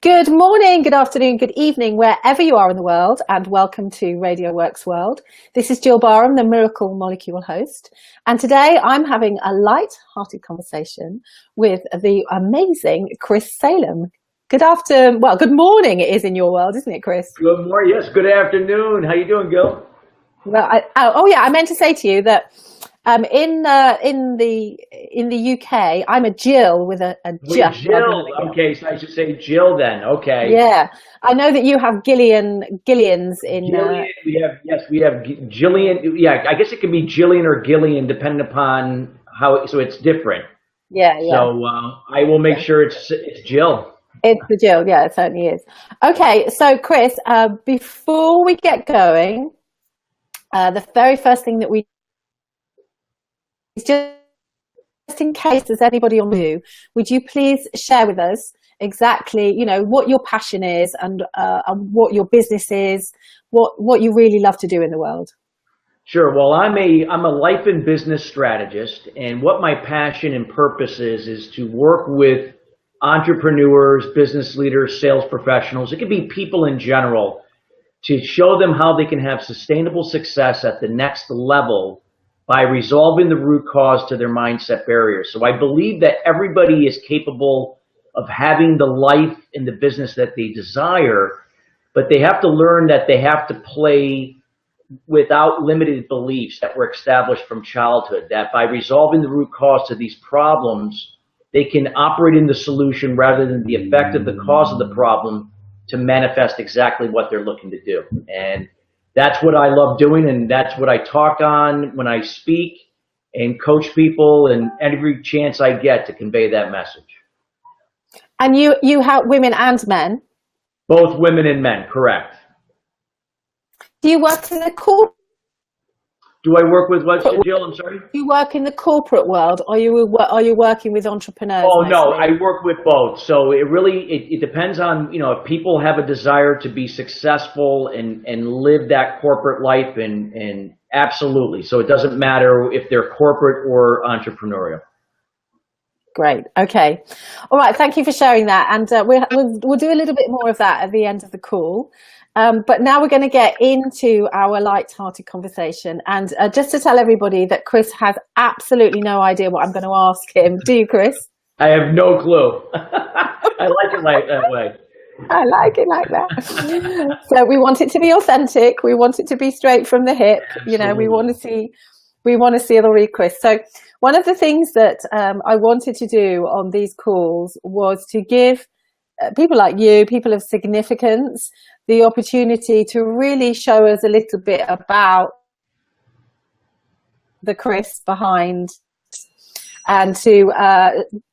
Good morning, good afternoon, good evening, wherever you are in the world, and welcome to Radio Works World. This is Gill Barham, the Miracle Molecule host, and today I'm having a light-hearted conversation with the amazing Chris Salem. Good morning it is in your world, isn't it, Chris? Good morning, yes, good afternoon. How you doing, Gil? Well, I meant to say to you that in the UK, I'm a Gill with a J. Jill. Okay, so I should say Jill then. Okay. Yeah, I know that you have Gillians in. Gillian, we have Gillian. Yeah, I guess it can be Gillian or Gillian depending upon how. So it's different. Yeah. So I will make sure it's Jill. It's the Jill. Yeah, it certainly is. Okay, so Chris, before we get going, the very first thing that we is just in case there's anybody on you, would you please share with us exactly, what your passion is and what your business is, what you really love to do in the world? Sure. Well, I'm a life and business strategist, and what my passion and purpose is to work with entrepreneurs, business leaders, sales professionals. It could be people in general, to show them how they can have sustainable success at the next level by resolving the root cause to their mindset barriers. So I believe that everybody is capable of having the life and the business that they desire, but they have to learn that they have to play without limited beliefs that were established from childhood, that by resolving the root cause to these problems, they can operate in the solution rather than the effect of the cause of the problem to manifest exactly what they're looking to do. And that's what I love doing, and that's what I talk on when I speak and coach people, and every chance I get to convey that message. And you help women and men? Both women and men, correct. Do you work in the corporate? Do I work with what, Jill? I'm sorry? Do you work in the corporate world, or are you working with entrepreneurs? Oh, no, I work with both. So it depends on, if people have a desire to be successful and live that corporate life, and absolutely. So it doesn't matter if they're corporate or entrepreneurial. Great. Okay. All right. Thank you for sharing that. And we'll do a little bit more of that at the end of the call. But now we're going to get into our light-hearted conversation. And just to tell everybody that Chris has absolutely no idea what I'm going to ask him. Do you, Chris? I have no clue. I like it like that way. I like it like that. So we want it to be authentic. We want it to be straight from the hip. Absolutely. We want to see the real Chris. So one of the things that I wanted to do on these calls was to give people like you, people of significance, the opportunity to really show us a little bit about the Chris behind, and to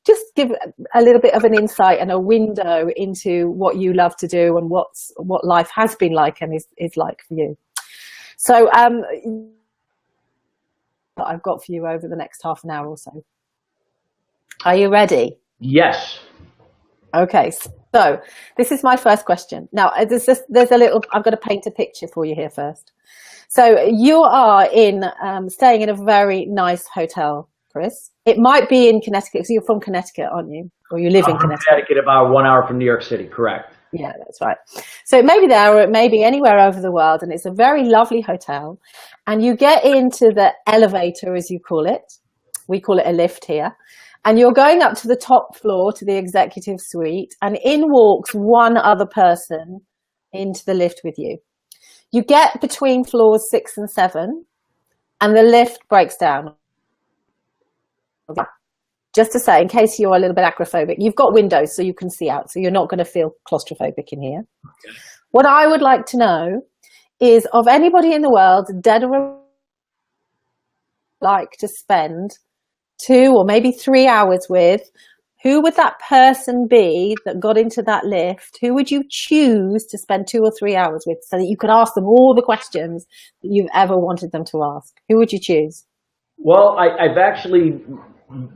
just give a little bit of an insight and a window into what you love to do and what life has been like and is like for you. So I've got for you over the next half an hour or so. Are you ready? Yes. Okay, so this is my first question. Now, I'm going to paint a picture for you here first. So you are staying in a very nice hotel, Chris. It might be in Connecticut, because you're from Connecticut, aren't you? Or you live in Connecticut? Connecticut, about 1 hour from New York City, correct. Yeah, that's right. So it may be there, or it may be anywhere over the world, and it's a very lovely hotel. And you get into the elevator, as you call it. We call it a lift here. And you're going up to the top floor to the executive suite, and in walks one other person into the lift with you. You get between floors 6 and 7, and the lift breaks down. Just to say, in case you're a little bit acrophobic, you've got windows so you can see out, so you're not going to feel claustrophobic in here. Okay. What I would like to know is, of anybody in the world, dead or like to spend 2 or maybe 3 hours with, who would that person be that got into that lift? Who would you choose to spend 2 or 3 hours with, so that you could ask them all the questions that you've ever wanted them to ask? Who would you choose? Well, I've actually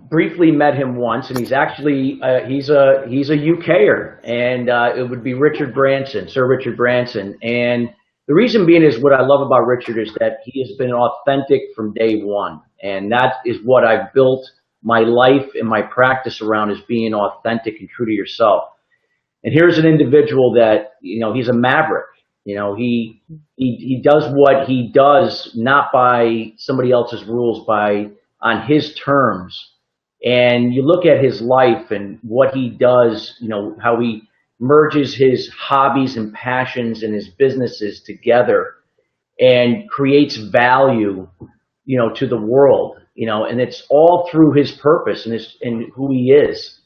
briefly met him once, and he's actually he's a UKer, and it would be Sir Richard Branson. And the reason being is, what I love about Richard is that he has been authentic from day one. And that is what I've built my life and my practice around, is being authentic and true to yourself. And here's an individual that, he's a maverick. He does what he does, not by somebody else's rules, on his terms. And you look at his life and what he does, how he merges his hobbies and passions and his businesses together and creates value, to the world, and it's all through his purpose and who he is.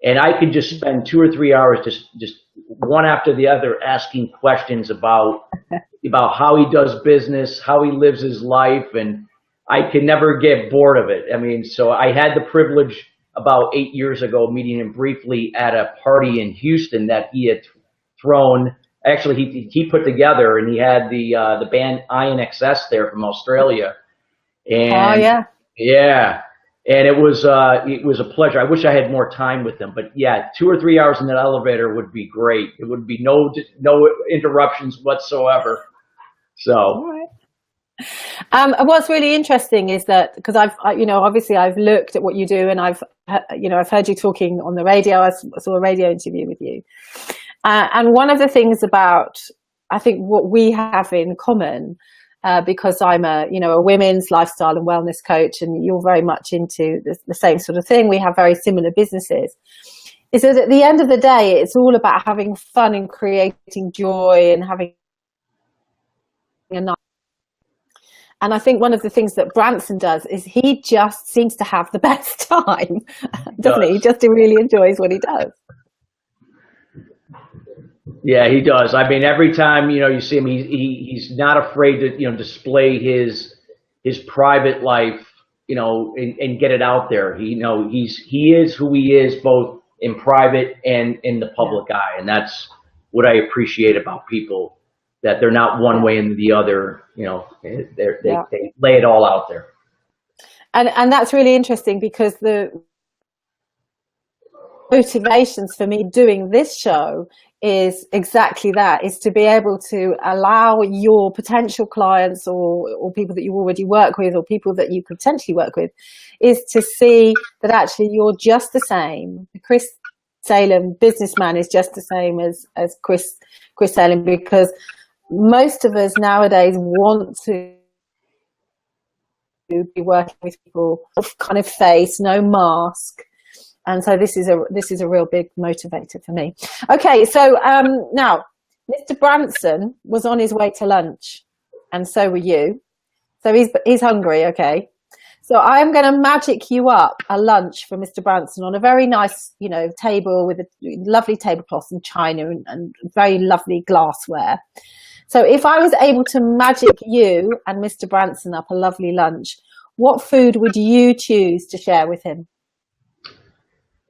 And I could just spend 2 or 3 hours just one after the other asking questions about how he does business, how he lives his life, and I could never get bored of it. I mean, so I had the privilege about 8 years ago meeting him briefly at a party in Houston that he had thrown. Actually, he put together, and he had the band INXS there from Australia. And yeah, and it was a pleasure. I wish I had more time with them, but yeah, 2 or 3 hours in that elevator would be great. It would be no interruptions whatsoever. So. All right. What's really interesting is that, because obviously I've looked at what you do, and I've heard you talking on the radio. I saw a radio interview with you, and one of the things about, I think, what we have in common, because I'm a women's lifestyle and wellness coach, and you're very much into the same sort of thing. We have very similar businesses. Is that at the end of the day, it's all about having fun and creating joy and having a nice. And I think one of the things that Branson does is he just seems to have the best time, doesn't he? He just really enjoys what he does. Yeah, he does. I mean, every time, you see him, he's not afraid to, display his private life, and get it out there. He is who he is, both in private and in the public eye. And that's what I appreciate about people, that they're not one way and the other, they lay it all out there. And that's really interesting, because the motivations for me doing this show is exactly that, is to be able to allow your potential clients or people that you already work with, or people that you could potentially work with, is to see that actually you're just the same. Chris Salem, businessman, is just the same as Chris Salem, because most of us nowadays want to be working with people of kind of face, no mask. And so this is a real big motivator for me. Okay, so now Mr. Branson was on his way to lunch, and so were you. So he's hungry. Okay, so I'm going to magic you up a lunch for Mr. Branson on a very nice, table with a lovely tablecloth and china and very lovely glassware. So if I was able to magic you and Mr. Branson up a lovely lunch, what food would you choose to share with him?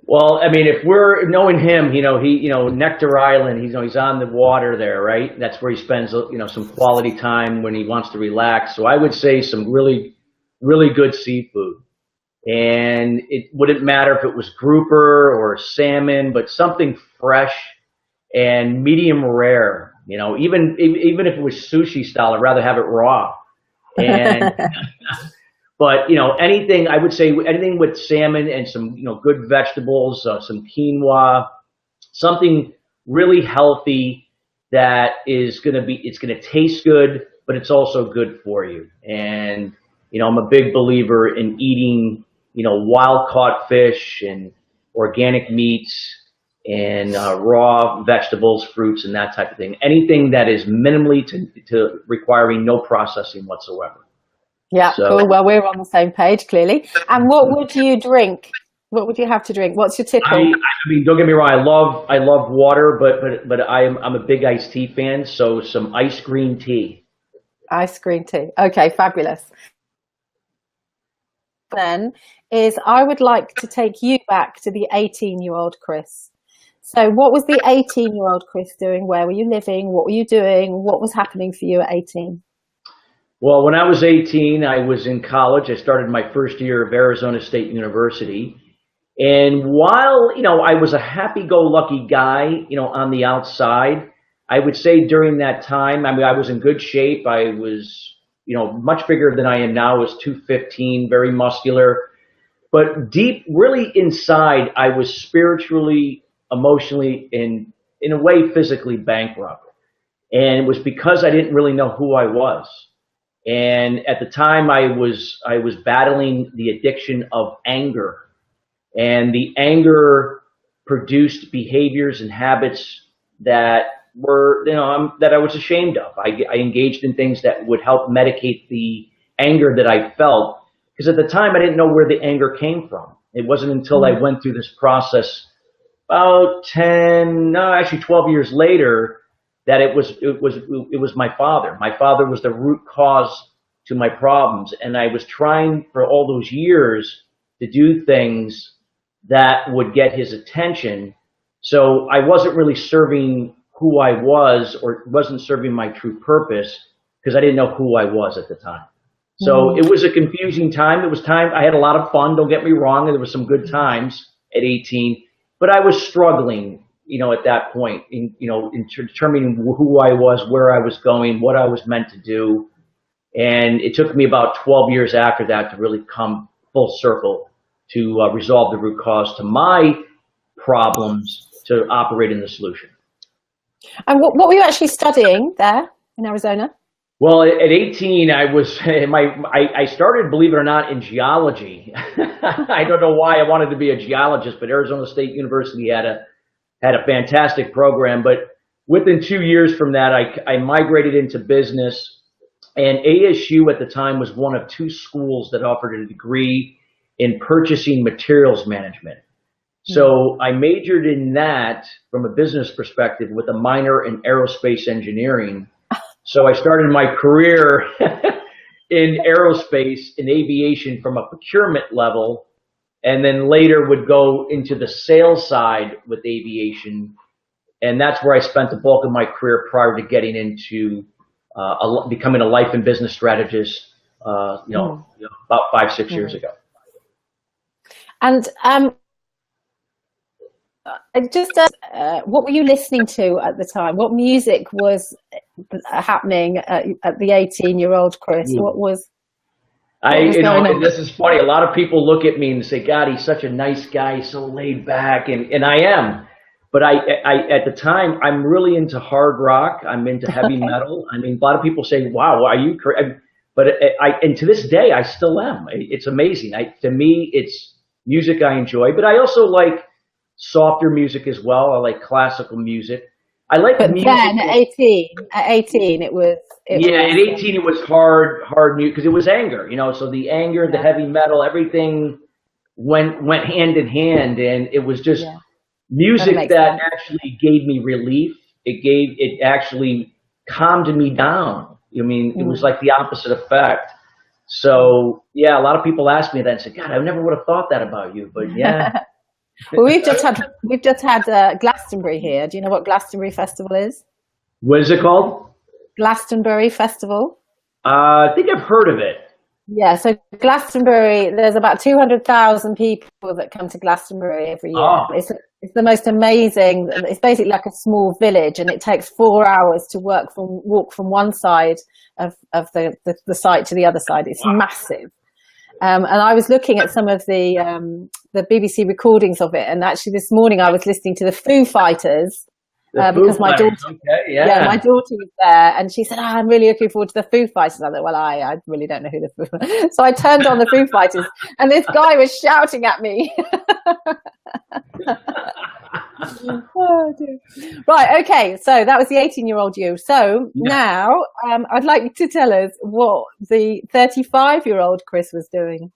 Well, I mean, if we're knowing him, Nectar Island, he's on the water there, right? That's where he spends, some quality time when he wants to relax. So I would say some really, really good seafood. And it wouldn't matter if it was grouper or salmon, but something fresh and medium rare. Even if it was sushi style, I'd rather have it raw. And but anything, I would say anything with salmon and some good vegetables, some quinoa, something really healthy that is it's gonna taste good, but it's also good for you. And I'm a big believer in eating wild caught fish and organic meats and raw vegetables, fruits, and that type of thing. Anything that is minimally to requiring no processing whatsoever. Yeah, so, cool. Well, we're on the same page, clearly. And what would you drink? What would you have to drink? What's your typical? I mean, don't get me wrong. I love water, but I'm a big iced tea fan. So some iced green tea. Iced green tea. Okay, fabulous. Then I would like to take you back to the 18-year-old Chris. So what was the 18-year-old Chris doing? Where were you living? What were you doing? What was happening for you at 18? Well, when I was 18, I was in college. I started my first year of Arizona State University. And while, I was a happy-go-lucky guy, on the outside, I would say during that time, I was in good shape. I was, much bigger than I am now. I was 215, very muscular. But deep, really inside, I was spiritually, emotionally, and in a way, physically bankrupt. And it was because I didn't really know who I was. And at the time, I was battling the addiction of anger, and the anger produced behaviors and habits that were, that I was ashamed of. I engaged in things that would help medicate the anger that I felt, because at the time I didn't know where the anger came from. It wasn't until I went through this process about 12 years later that it was my father. My father was the root cause to my problems, and I was trying for all those years to do things that would get his attention. So I wasn't really serving who I was, or wasn't serving my true purpose, because I didn't know who I was at the time. So it was a confusing time. It was time, I had a lot of fun, don't get me wrong, and there were some good times at 18, but I was struggling, at that point in determining who I was, where I was going, what I was meant to do. And it took me about 12 years after that to really come full circle to resolve the root cause to my problems, to operate in the solution. And what were you actually studying there in Arizona? Well, at 18, I started, believe it or not, in geology. I don't know why I wanted to be a geologist, but Arizona State University had a fantastic program. But within 2 years from that, I migrated into business. And ASU at the time was one of 2 schools that offered a degree in purchasing materials management. So I majored in that from a business perspective with a minor in aerospace engineering. So I started my career in aerospace, in aviation, from a procurement level, and then later would go into the sales side with aviation. And that's where I spent the bulk of my career prior to getting into becoming a life and business strategist, about 5-6 years ago. And what were you listening to at the time? What music was happening at the 18-year-old Chris? What was going on? This is funny. A lot of people look at me and say, God, he's such a nice guy, so laid back, and I am. But I at the time, I'm really into hard rock. I'm into heavy metal. I mean, a lot of people say, wow, are you crazy? But and to this day, I still am. It's amazing. To me, it's music I enjoy, but I also like softer music as well. I like classical music. I like music. But then at 18, it was at 18 it was hard music, because it was anger, so the anger, the heavy metal, everything went hand in hand, and it was just music that actually gave me relief. It actually calmed me down. It was like the opposite effect. So a lot of people ask me that and say, God, I never would have thought that about you, but Well, we've just had Glastonbury here. Do you know what Glastonbury Festival is? What is it called? Glastonbury Festival. I think I've heard of it. Yeah, so Glastonbury, there's about 200,000 people that come to Glastonbury every year. Oh. It's the most amazing. It's basically like a small village, and it takes 4 hours to walk from one side of the site to the other side. It's massive. And I was looking at some of the BBC recordings of it, and actually this morning I was listening to the Foo Fighters because my daughter, my daughter was there, and she said, "I'm really looking forward to the Foo Fighters." I thought, well, I really don't know who the Foo. So I turned on the Foo Fighters, and this guy was shouting at me. Oh, dear. Right, okay, so that was the 18-year-old you. So now I'd like you to tell us what the 35-year-old Chris was doing.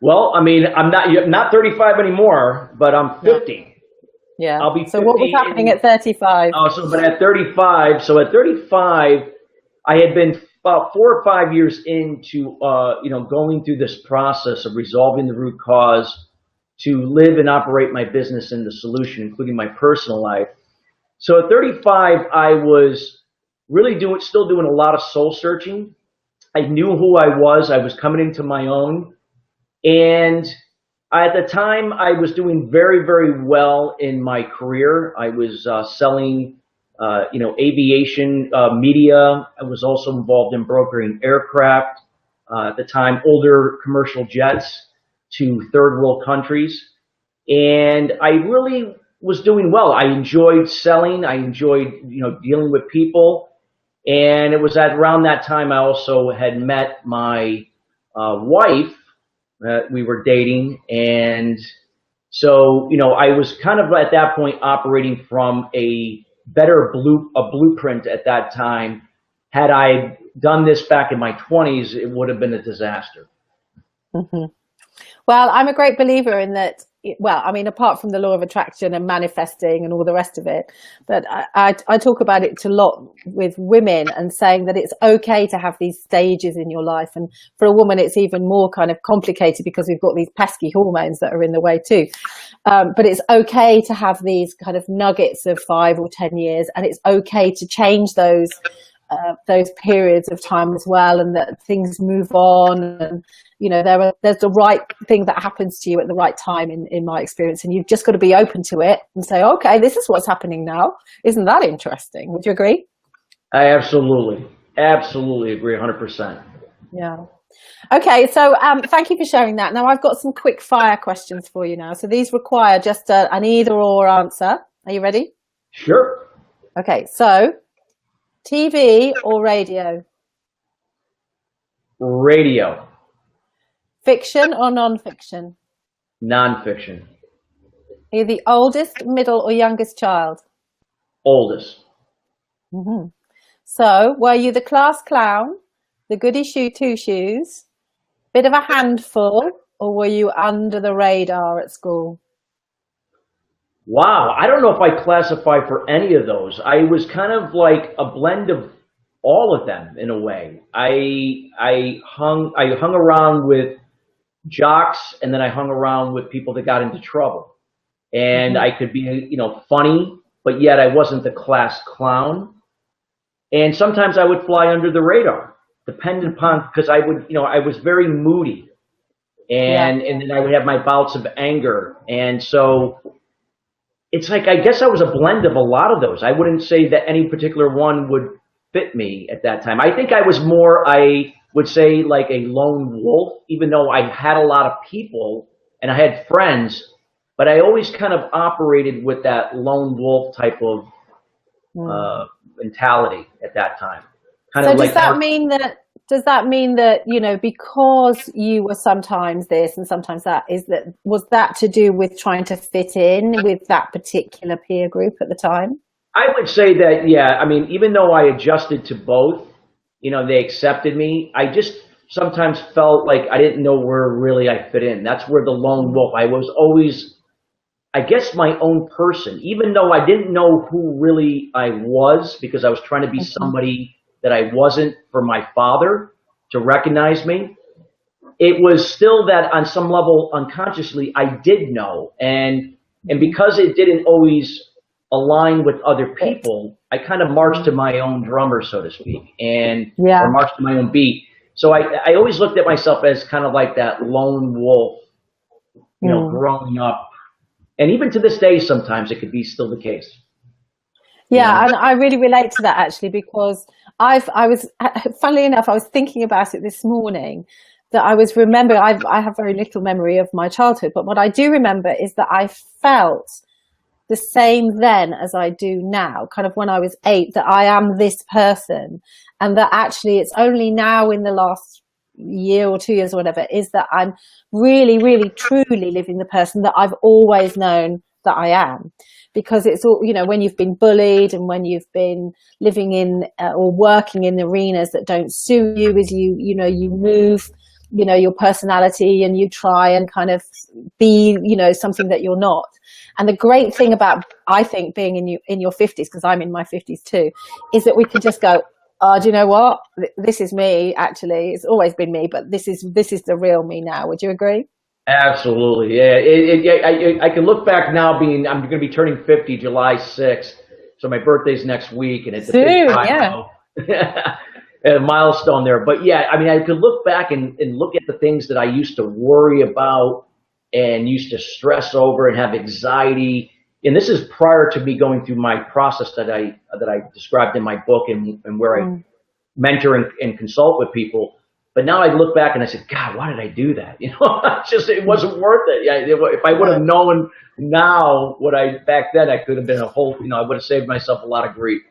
Well, I mean, I'm not 35 anymore, but I'm 50. Yeah. I'll be 50. So what was happening at 35? But at 35, I had been about 4 or 5 years into going through this process of resolving the root cause, to live and operate my business in the solution, including my personal life. So at 35, I was really still doing a lot of soul searching. I knew who I was. I was coming into my own. And at the time, I was doing very, very well in my career. I was selling, aviation media. I was also involved in brokering aircraft. At the time, older commercial jets to third world countries. And I really was doing well. I enjoyed selling. I enjoyed, dealing with people. And it was at around that time I also had met my wife. We were dating, and so I was kind of at that point operating from a blueprint at that time. Had I done this back in my 20s, it would have been a disaster. Mm-hmm. Well, I'm a great believer in that. Well, I mean, apart from the law of attraction and manifesting and all the rest of it, but I talk about it a lot with women and saying that it's okay to have these stages in your life. And for a woman, it's even more kind of complicated because we've got these pesky hormones that are in the way too. But it's okay to have these kind of nuggets of 5 or 10 years, and it's okay to change those periods of time as well, and that things move on, and there's the right thing that happens to you at the right time in my experience, and you've just got to be open to it and say, okay, this is what's happening now. Isn't that interesting? Would you agree? I absolutely agree 100%. Yeah. Okay, so thank you for sharing that. Now I've got some quick fire questions for you now. So these require just an either or answer. Are you ready? Sure. Okay, so TV or radio? Radio. Fiction or non-fiction? Non-fiction. Are you the oldest, middle, or youngest child? Oldest. Mm-hmm. So, were you the class clown, the goody two-shoes, bit of a handful, or were you under the radar at school? Wow, I don't know if I classify for any of those. I was kind of like a blend of all of them in a way. I hung around with jocks, and then I hung around with people that got into trouble. And I could be, funny, but yet I wasn't the class clown. And sometimes I would fly under the radar, dependent upon, because I would, I was very moody. And then I would have my bouts of anger. And so it's like, I guess I was a blend of a lot of those. I wouldn't say that any particular one would fit me at that time. I think I was more, I would say, like a lone wolf, even though I had a lot of people and I had friends, but I always kind of operated with that lone wolf type of mentality at that time. So does that mean that, because you were sometimes this and sometimes that, was that to do with trying to fit in with that particular peer group at the time? I would say that, yeah. I mean, even though I adjusted to both, they accepted me, I just sometimes felt like I didn't know where really I fit in. That's where the lone wolf, I was always, I guess, my own person, even though I didn't know who really I was, because I was trying to be somebody that I wasn't for my father to recognize me. It was still that on some level unconsciously I did know, and because it didn't always align with other people, I kind of marched to my own drummer, so to speak, or marched to my own beat. So I always looked at myself as kind of like that lone wolf, growing up. And even to this day, sometimes it could be still the case. Yeah, and I really relate to that actually, because funnily enough, I was thinking about it this morning, that I was remembering, I have very little memory of my childhood, but what I do remember is that I felt the same then as I do now, kind of when I was 8, that I am this person, and that actually it's only now in the last year or 2 years or whatever is that I'm really, really, truly living the person that I've always known that I am. Because it's all, when you've been bullied and when you've been living in or working in arenas that don't suit you, as you move, your personality, and you try and kind of be, something that you're not. And the great thing about, I think, being in your 50s, because I'm in my 50s too, is that we can just go, oh, do you know what? This is me, actually. It's always been me, but this is the real me now. Would you agree? Absolutely. Yeah. I can look back now I'm going to be turning 50 July 6th. So my birthday's next week, and it's a big milestone. A milestone there. But yeah, I mean, I could look back and look at the things that I used to worry about and used to stress over and have anxiety. And this is prior to me going through my process that I described in my book and where I mentor and consult with people. But now I look back and I said, God, why did I do that? It wasn't worth it. If I would have known now back then, I could have been I would have saved myself a lot of grief.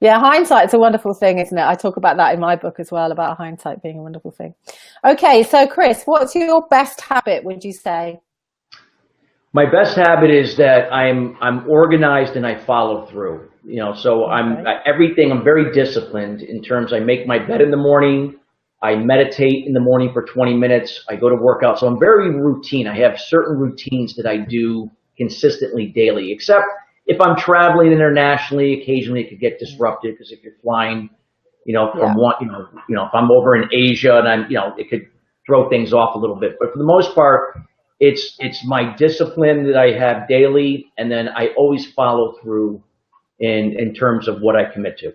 Yeah, hindsight's a wonderful thing, isn't it? I talk about that in my book as well, about hindsight being a wonderful thing. Okay, so Chris, what's your best habit, would you say? My best habit is that I'm organized and I follow through. So I'm very disciplined in terms I make my bed in the morning, I meditate in the morning for 20 minutes, I go to work out. So I'm very routine. I have certain routines that I do consistently daily, except if I'm traveling internationally, occasionally it could get disrupted because if you're flying, from one, if I'm over in Asia and it could throw things off a little bit. But for the most part, it's my discipline that I have daily, and then I always follow through in terms of what I commit to.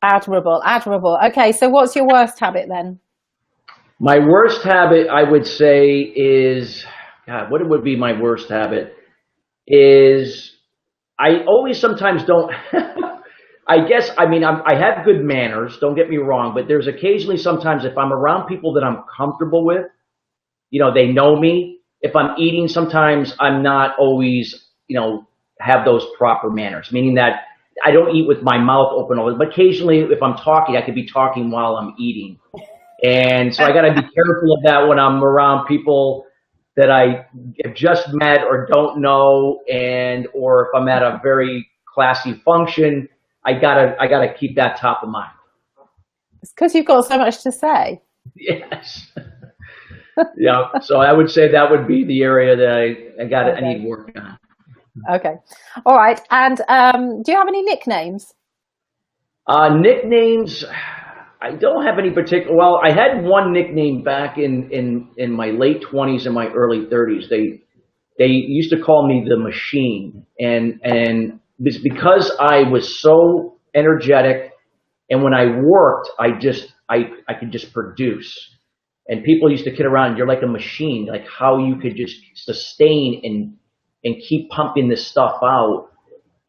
Admirable, admirable. Okay, so what's your worst habit then? My worst habit, I would say, is, God, what would be my worst habit? Is I always sometimes don't, I have good manners, don't get me wrong, but there's occasionally sometimes if I'm around people that I'm comfortable with, they know me. If I'm eating, sometimes I'm not always, have those proper manners, meaning that I don't eat with my mouth open, but occasionally if I'm talking, I could be talking while I'm eating. And so I got to be careful of that when I'm around people that I have just met or don't know, or if I'm at a very classy function, I gotta keep that top of mind. It's because you've got so much to say. Yes. Yeah. So I would say that would be the area that I need work on. Okay. All right. And do you have any nicknames? Nicknames, I don't have any particular. Well, I had one nickname back in my late 20s and my early 30s. They used to call me the Machine, and it's because I was so energetic, and when I worked, I could just produce. And people used to kid around, you're like a machine, like how you could just sustain and keep pumping this stuff out.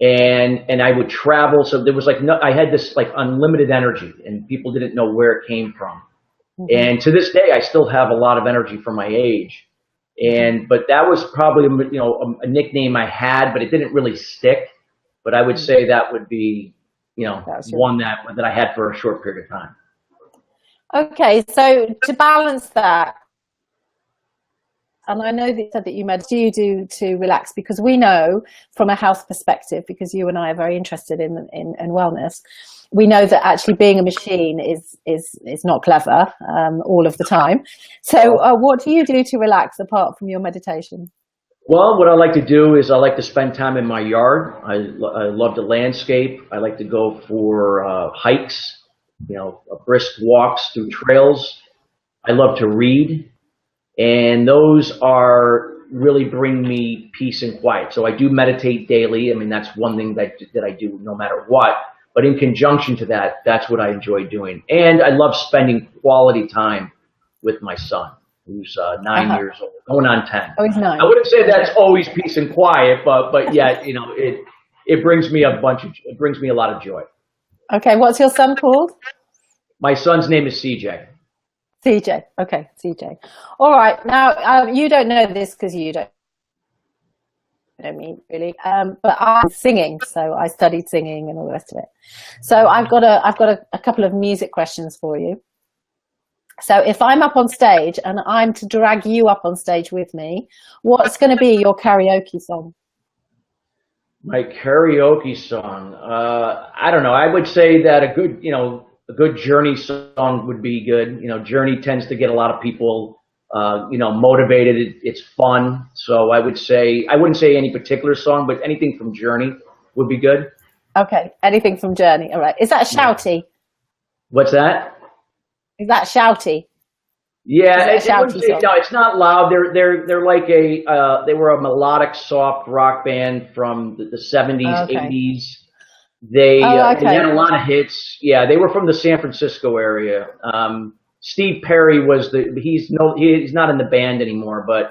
And I would travel, so there was I had this unlimited energy, and people didn't know where it came from. Mm-hmm. And to this day, I still have a lot of energy for my age. But that was probably a nickname I had, but it didn't really stick. But I would say that would be one that I had for a short period of time. Okay, so to balance that, and I know that you said that you do to relax, because we know from a health perspective, because you and I are very interested in wellness, we know that actually being a machine is not clever all of the time. So what do you do to relax apart from your meditation? Well, what I like to do is I like to spend time in my yard. I love to landscape. I like to go for hikes, brisk walks through trails. I love to read. And those really bring me peace and quiet. So I do meditate daily. I mean, that's one thing that I do no matter what. But in conjunction to that, that's what I enjoy doing. And I love spending quality time with my son, who's 9 years old, going on 10. Oh, he's 9. I wouldn't say that's always peace and quiet, but yeah, it brings me a lot of joy. Okay, what's your son called? My son's name is CJ. CJ. Okay, CJ. All right. Now, you don't know this because you don't know me really, but I'm singing, so I studied singing and all the rest of it. So I've got a couple of music questions for you. So if I'm up on stage and I'm to drag you up on stage with me, what's going to be your karaoke song? My karaoke song? I don't know. I would say that a good Journey song would be good. Journey tends to get a lot of people, motivated. It's fun. So I wouldn't say any particular song, but anything from Journey would be good. Okay. Anything from Journey. All right. Is that shouty? What's that? Is that shouty? Yeah. No, it's not loud. They're like they were a melodic soft rock band from the 70s, 80s. They had a lot of hits. Yeah, they were from the San Francisco area. Steve Perry he's not in the band anymore, but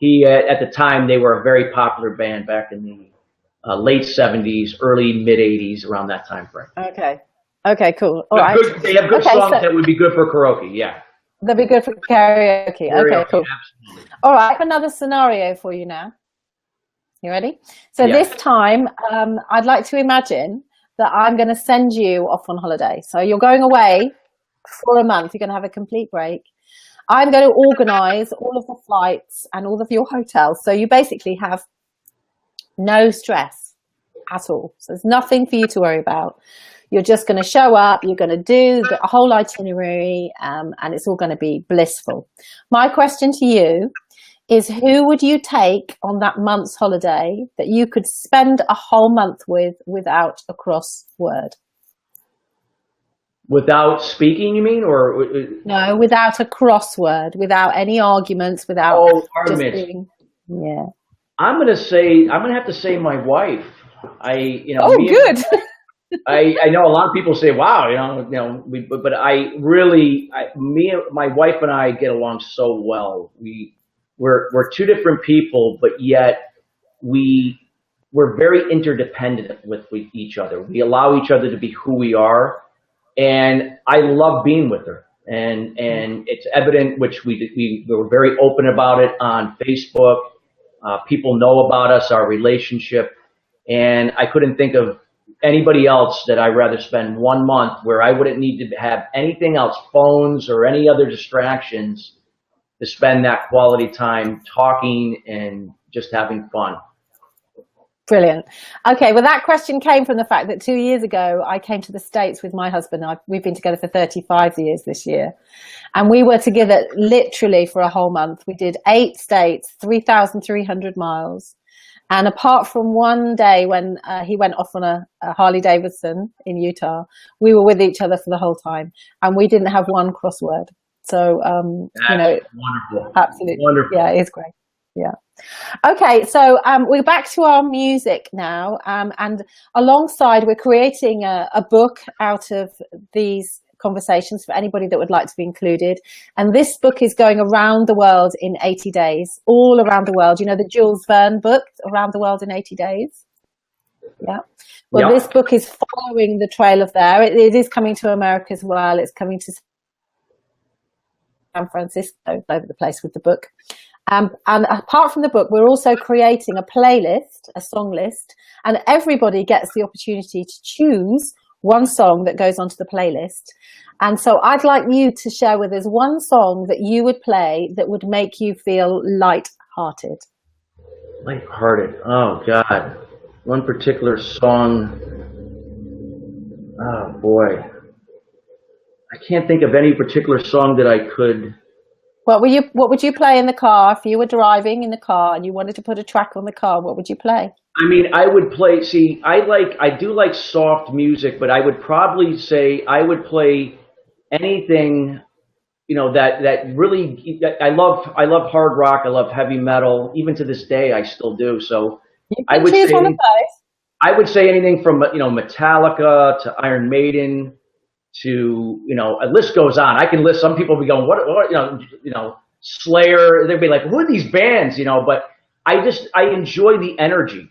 he at the time they were a very popular band back in the late 70s, early mid 80s, around that time frame. Okay, cool. All right. They have good songs that would be good for karaoke. Yeah. They'll be good for karaoke. Okay, Karaoke, cool. absolutely. All right, I have another scenario for you now. You ready? So this time, I'd like to imagine that I'm going to send you off on holiday. So you're going away for a month. You're going to have a complete break. I'm going to organize all of the flights and all of your hotels. So you basically have no stress at all. So there's nothing for you to worry about. You're just going to show up. You're going to do the whole itinerary, and it's all going to be blissful. My question to you is, who would you take on that month's holiday that you could spend a whole month with without a cross word? Without speaking, you mean, or no, without a crossword, without any arguments, without just being, yeah. I'm gonna have to say my wife. Good. I know a lot of people say, wow, but my wife and I get along so well. We're two different people, but yet we're very interdependent with each other. We allow each other to be who we are, and I love being with her. And it's evident, which we were very open about it on Facebook. People know about us, our relationship, and I couldn't think of anybody else that I'd rather spend 1 month where I wouldn't need to have anything else, phones or any other distractions, to spend that quality time talking and just having fun. Brilliant. Okay, well, that question came from the fact that 2 years ago, I came to the States with my husband. We've been together for 35 years this year. And we were together literally for a whole month. We did 8 states, 3,300 miles. And apart from one day when he went off on a Harley Davidson in Utah, we were with each other for the whole time. And we didn't have one crossword. So, wonderful. Absolutely. Wonderful. Yeah, it is great. Yeah. Okay, so we're back to our music now, and alongside we're creating a book out of these conversations for anybody that would like to be included. And this book is going around the world in 80 days, all around the world. You know, the Jules Verne book, Around the World in 80 Days? Yeah. Well, This book is following the trail of there. It is coming to America as well. It's coming to San Francisco, all over the place with the book. And apart from the book, we're also creating a playlist, a song list, and everybody gets the opportunity to choose one song that goes onto the playlist. And so I'd like you to share with us one song that you would play that would make you feel light-hearted. Light-hearted. Oh, God. One particular song. Oh, boy. I can't think of any particular song that I could... What would you play in the car if you were driving in the car and you wanted to put a track on the car? What would you play? I mean, I would play. See, I do like soft music, but I would probably say I would play anything, that really. I love hard rock. I love heavy metal. Even to this day, I still do. So I would say I would say anything from Metallica to Iron Maiden. To a list goes on. I can list. Some people will be going, what Slayer. They'd be like, who are these bands? But I enjoy the energy.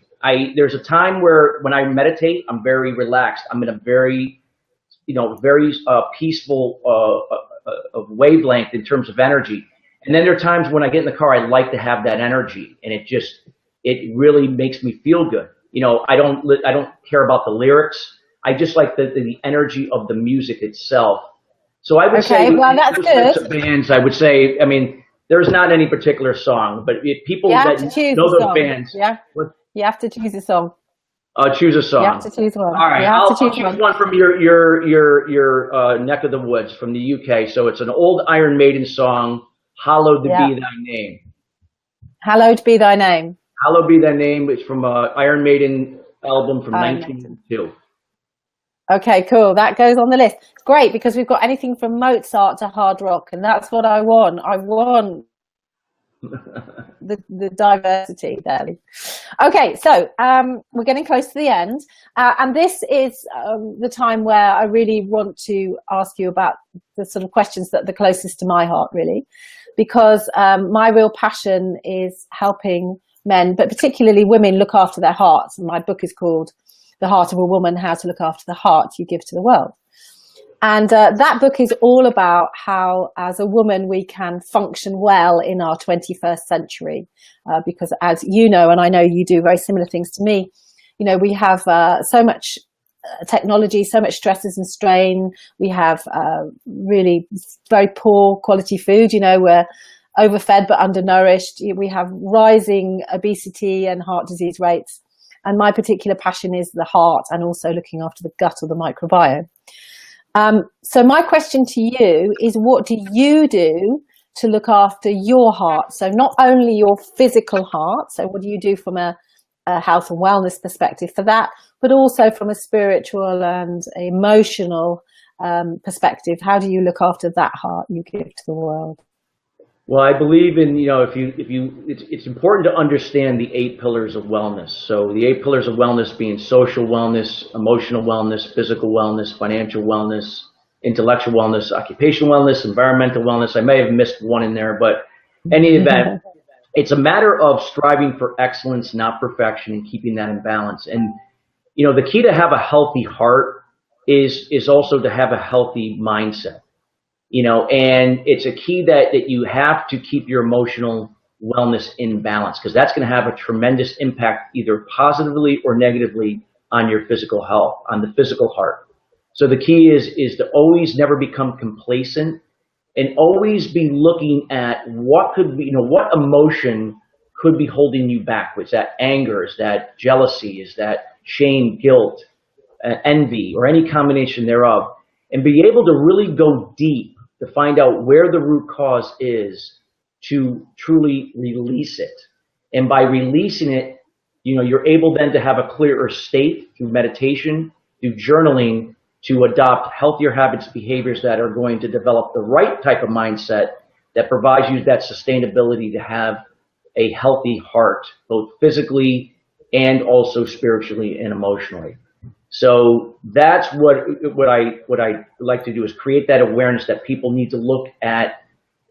There's a time when I meditate, I'm very relaxed. I'm in a very peaceful wavelength in terms of energy. And then there are times when I get in the car, I like to have that energy, and it really makes me feel good. I don't care about the lyrics. I just like the energy of the music itself. So I would say, well, that's good. Of bands, I would say, I mean, there's not any particular song, but if people that know those bands, you have to choose a song. Choose a song. You have to choose one. All right, I'll choose one from your neck of the woods, from the UK. So it's an old Iron Maiden song, "Hallowed Be Thy Name." Hallowed be thy name. Hallowed be thy name. It's from an Iron Maiden album from 1992. Okay, cool. That goes on the list. It's great because we've got anything from Mozart to hard rock, and that's what I want. I want the diversity there. Okay, so we're getting close to the end, and this is the time where I really want to ask you about the sort of questions that are the closest to my heart, really, because my real passion is helping men, but particularly women, look after their hearts. And my book is called The Heart of a Woman, How to Look After the Heart You Give to the World. And that book is all about how, as a woman, we can function well in our 21st century. Because as you know, and I know you do very similar things to me, we have so much technology, so much stresses and strain. We have really very poor quality food. We're overfed but undernourished. We have rising obesity and heart disease rates. And my particular passion is the heart and also looking after the gut or the microbiome. So my question to you is, what do you do to look after your heart? So not only your physical heart, so what do you do from a health and wellness perspective for that, but also from a spiritual and emotional perspective? How do you look after that heart you give to the world? Well, I believe in, it's important to understand the 8 pillars of wellness. So the 8 pillars of wellness being social wellness, emotional wellness, physical wellness, financial wellness, intellectual wellness, occupational wellness, environmental wellness. I may have missed one in there, but any event, it's a matter of striving for excellence, not perfection, and keeping that in balance. And, the key to have a healthy heart is also to have a healthy mindset. And it's a key that you have to keep your emotional wellness in balance, because that's going to have a tremendous impact either positively or negatively on your physical health, on the physical heart. So the key is to always never become complacent and always be looking at what could be, what emotion could be holding you back. Is that anger? Is that jealousy? Is that shame, guilt, envy, or any combination thereof? And be able to really go deep to find out where the root cause is, to truly release it. And by releasing it, you're able then to have a clearer state through meditation, through journaling, to adopt healthier habits, behaviors that are going to develop the right type of mindset that provides you that sustainability to have a healthy heart, both physically and also spiritually and emotionally. So that's what I like to do, is create that awareness that people need to look at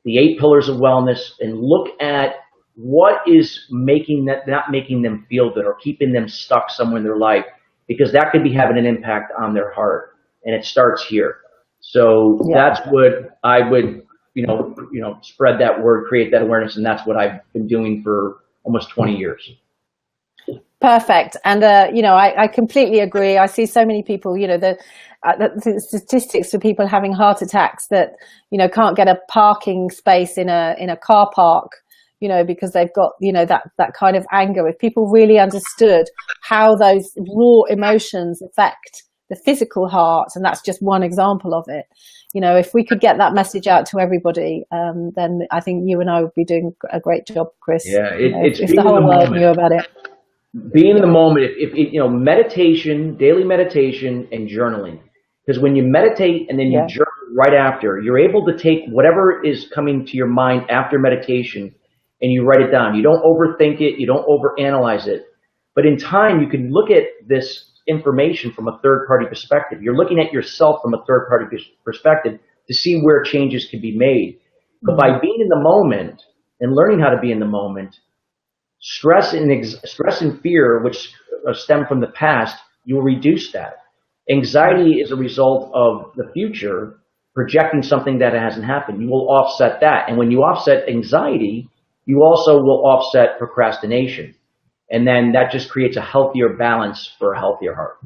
the 8 pillars of wellness and look at what is not making them feel good or keeping them stuck somewhere in their life, because that could be having an impact on their heart, and it starts here. So that's what I would spread that word, create that awareness, and that's what I've been doing for almost 20 years. Perfect. And, I completely agree. I see so many people, the statistics for people having heart attacks that, can't get a parking space in a car park, because they've got, that kind of anger. If people really understood how those raw emotions affect the physical heart, and that's just one example of it. If we could get that message out to everybody, then I think you and I would be doing a great job, Chris. Yeah, if the whole world knew about it. Being in the moment, meditation, daily meditation, and journaling. Because when you meditate and then you journal right after, you're able to take whatever is coming to your mind after meditation and you write it down. You don't overthink it, you don't overanalyze it. But in time, you can look at this information from a third-party perspective. You're looking at yourself from a third-party perspective to see where changes can be made. But by being in the moment and learning how to be in the moment, stress and fear, which stem from the past, you'll reduce that. Anxiety is a result of the future projecting something that hasn't happened. You will offset that. And when you offset anxiety, you also will offset procrastination. And then that just creates a healthier balance for a healthier heart.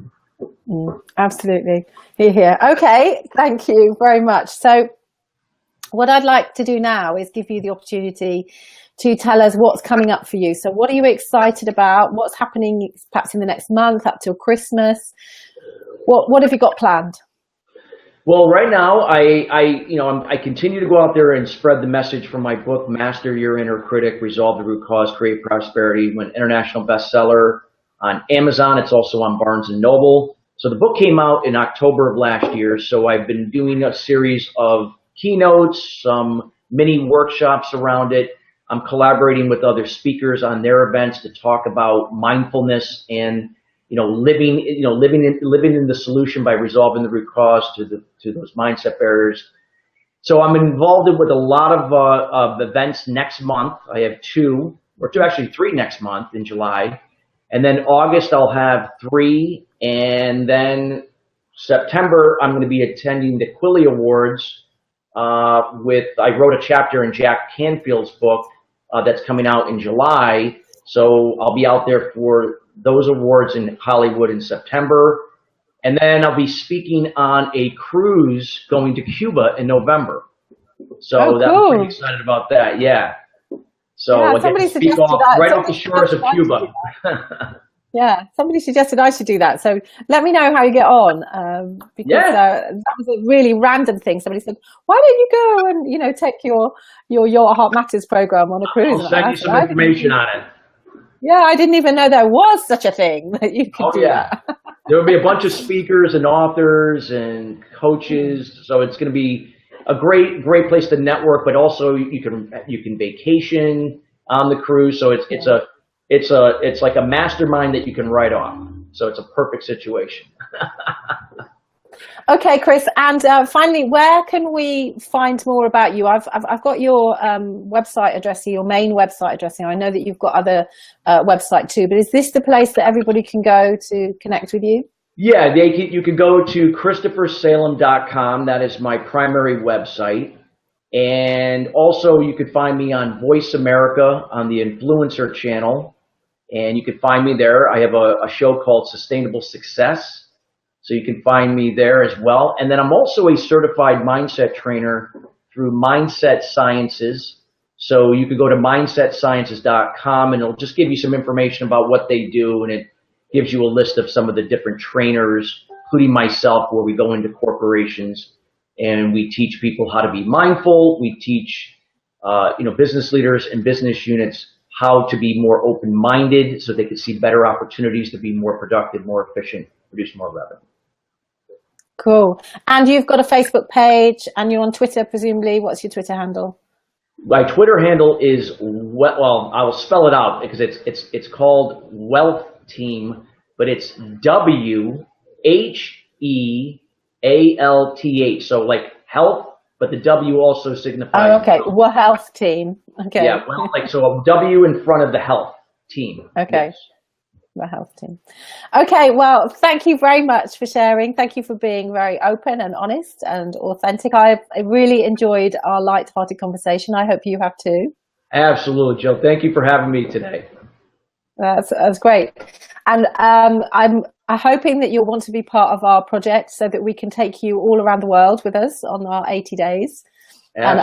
Absolutely. Here. Okay. Thank you very much. So what I'd like to do now is give you the opportunity to tell us what's coming up for you. So what are you excited about? What's happening perhaps in the next month up till Christmas? What have you got planned? Well, right now, I continue to go out there and spread the message from my book, Master Your Inner Critic, Resolve the Root Cause, Create Prosperity. Went international bestseller on Amazon. It's also on Barnes & Noble. So the book came out in October of last year. So I've been doing a series of keynotes, some mini workshops around it. I'm collaborating with other speakers on their events to talk about mindfulness and living in the solution by resolving the root cause to those mindset barriers. So I'm involved with a lot of events next month. I have actually three next month in July, and then August I'll have 3, and then September, I'm going to be attending the Quilly Awards I wrote a chapter in Jack Canfield's book that's coming out in July. So I'll be out there for those awards in Hollywood in September. And then I'll be speaking on a cruise going to Cuba in November. So I'm pretty excited about that. Yeah. So yeah, I get to speak right off the shores of Cuba. Yeah, somebody suggested I should do that. So let me know how you get on. Because that was a really random thing. Somebody said, "Why don't you go and take your Heart Matters program on a cruise?" I'll send you some information on it. Yeah, I didn't even know there was such a thing that you could do that. There will be a bunch of speakers and authors and coaches. So it's going to be a great place to network, but also you can vacation on the cruise. So it's like a mastermind that you can write off. So it's a perfect situation. Okay, Chris. And finally, where can we find more about you? I've got your website address here, your main website address here. I know that you've got other website too, but is this the place that everybody can go to connect with you? Yeah, you can go to ChristopherSalem.com. That is my primary website. And also you could find me on Voice America on the Influencer channel. And you can find me there. I have a show called Sustainable Success. So you can find me there as well. And then I'm also a certified mindset trainer through Mindset Sciences. So you could go to mindsetsciences.com and it'll just give you some information about what they do. And it gives you a list of some of the different trainers, including myself, where we go into corporations and we teach people how to be mindful. We teach business leaders and business units how to be more open-minded so they can see better opportunities to be more productive, more efficient, produce more revenue. Cool. And you've got a Facebook page and you're on Twitter, presumably. What's your Twitter handle? My Twitter handle is, well, I will spell it out because it's called Wealth Team, but it's WHEALTH. So like health, but the W also signifies. Oh, okay. Well, health team. Okay. Yeah, well, so a W in front of the health team. Okay. Yes. The health team. Okay, well, thank you very much for sharing. Thank you for being very open and honest and authentic. I really enjoyed our light-hearted conversation. I hope you have too. Absolutely, Jill. Thank you for having me today. That's great. And I'm hoping that you'll want to be part of our project so that we can take you all around the world with us on our 80 days. Absolutely. And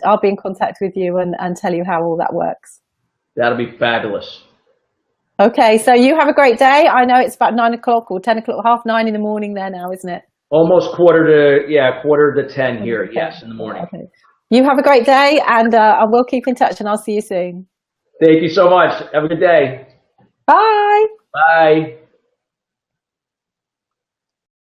I'll be in contact with you and tell you how all that works. That'll be fabulous. Okay, so you have a great day. I know it's about 9 o'clock or 10 o'clock, 8:30 in the morning there now, isn't it? Almost quarter to 10 here. Okay. Yes, in the morning. Okay. You have a great day, and I will keep in touch, and I'll see you soon. Thank you so much. Have a good day. Bye. Bye.